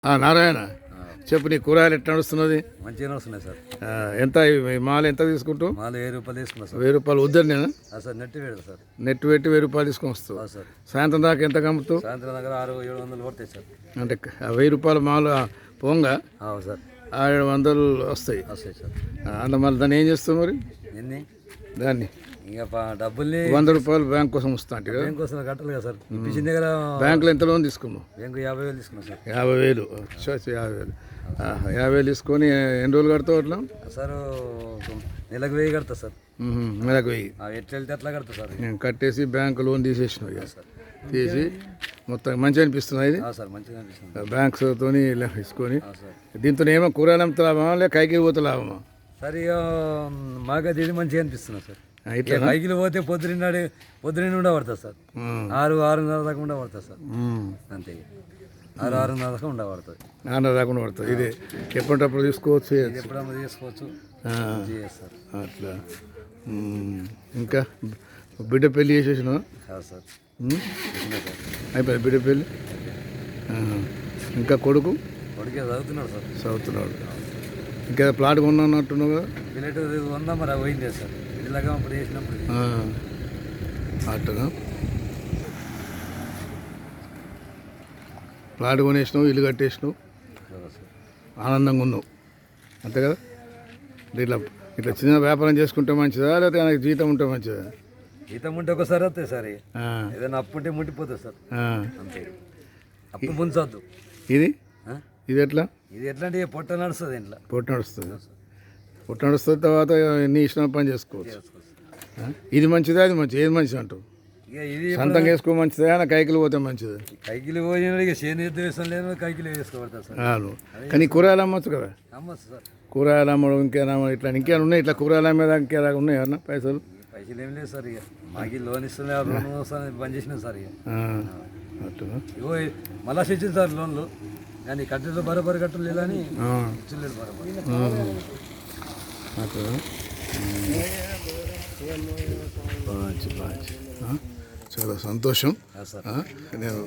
నారాయణ చెప్పు, నీ కూరగాయలు ఎట్లా నడుస్తున్నది? మంచిగానే వస్తున్నాయి సార్. ఎంత మాల ఎంత తీసుకుంటావు? మాల 1000 రూపాయలు తీసుకున్నా సార్. 1000 రూపాయలు ఉద్దరినేనా? సార్ నెట్ పెడతా సార్. నెట్ పెట్టి 1000 రూపాయలు తీసుకొని వస్తావు సార్. సాయంత్రం దాకా ఎంత కమ్ముతావు? సాయంత్రం దగ్గర 600-700 పడతాయి సార్. అంటే 1000 రూపాయలు మాల పోంగా సార్ 700 వస్తాయి సార్. అంత మళ్ళీ దాన్ని ఏం చేస్తావు మరి? ఎన్ని దాన్ని ఇంకా డబ్బుల్ని 100 రూపాయలు బ్యాంక్ కోసం వస్తా అంటే కదా? బ్యాంక్ కోసం కట్టాలి కదా సార్. ఇప్పించిన దగ్గర బ్యాంకులో ఎంత లోన్ తీసుకున్నావు? బ్యాంకు 50,000 తీసుకున్నా సార్. 50,000 50,000 50,000 తీసుకొని ఎన్ని రోజులు కడతావు అట్లా? సార్ నెలకు 1000 కడతా సార్. నెలకు 1000 ఎట్లా వెళ్తే అట్లా కడతా సార్. నేను కట్టేసి బ్యాంకు లోన్ తీసేసినావు ఇక. తీసి మొత్తం మంచిగా అనిపిస్తుంది ఇది సార్. మంచిగా అనిపిస్తుంది. బ్యాంక్స్తో తీసుకొని సార్. దీంతో ఏమో కూరగాయలు అమ్ముతా లాభమా లేక కైకి పోతే లాభమా? సార్ ఇక మాకైతే ఇది మంచిగా అనిపిస్తుంది సార్. ఇట్లా కైకిలు పోతే పొద్దున్న ఉండబడతా సార్. 6-6:30 దాకా ఉండబడతా సార్. అంతే 6-6:30 దాకా ఉండబడుతుంది. రాకుండా పడుతుంది. ఇది ఎప్పటికప్పుడు తీసుకోవచ్చు, ఎప్పుడన్నా తీసుకోవచ్చు. సార్ అట్లా. ఇంకా బిడ్డ పెళ్ళి చేసేసిన సార్. అయిపోయింది బిడ్డ పెళ్ళి. ఇంకా కొడుకే చదువుతున్నాడు సార్. చదువుతున్నాడు. ఇంకా ప్లాట్ కొన్నట్టున్నావు కదా? పిల్లట ఉందా మరి పోయిందే సార్. ఇలాగా అప్పుడు వేసినప్పుడు అట్టగా ప్లాట్ కొనేసినావు, ఇల్లు కట్టేసినావు, ఆనందంగా ఉన్నావు అంతే కదా? ఇట్లా ఇట్లా చిన్న వ్యాపారం చేసుకుంటే మంచిదా లేకపోతే ఆయనకి జీతం ఉంటే మంచిదా? జీతం ఉంటే ఒకసారి వస్తాయి సార్. ఏదైనా అప్పు ఉంటే ముట్టిపోతుంది సార్. అంతే. అప్పు ముంచొద్దు. ఇది ఎట్లా? ఇది ఎట్లా అంటే పొట్ట నడుస్తుంది. ఇంట్లో పొట్ట నడుస్తుంది. తర్వాత నీ ఇష్టం పని చేసుకోవచ్చు. ఇది మంచిదా అది మంచిది? ఏది మంచిది అంటావు? ఇక ఇది సొంతంగా వేసుకో మంచిదా నా కైకిలు పోతే మంచిది? కైకిలు పోయిన ఇక చేనేత వేసం లేదు, కైకిలు వేసుకోబడతా సార్. కానీ కూరగాయలు అమ్మచ్చు కదా? అమ్మచ్చు సార్. కూరగాయలు అమ్మడం ఇంకేనా ఇట్లా ఇంకేమైనా ఉన్నాయి? ఇట్లా కూరగాయలు అమ్మేదా ఇంకేదా ఉన్నాయి ఏమన్నా పైసలు? పైసలు ఏం లేదు సార్. ఇక మాకు లోన్ ఇస్తుంది, ఆ లోన్ వస్తుంది బంద్ చేసినాం సార్. ఇక ఇగో మళ్ళా తెచ్చింది సార్ లోన్లు, కానీ కట్టెలు బరాబరి కట్టలు లేదని ఇచ్చలేదు బరాబరి. చాలా సంతోషం. నేను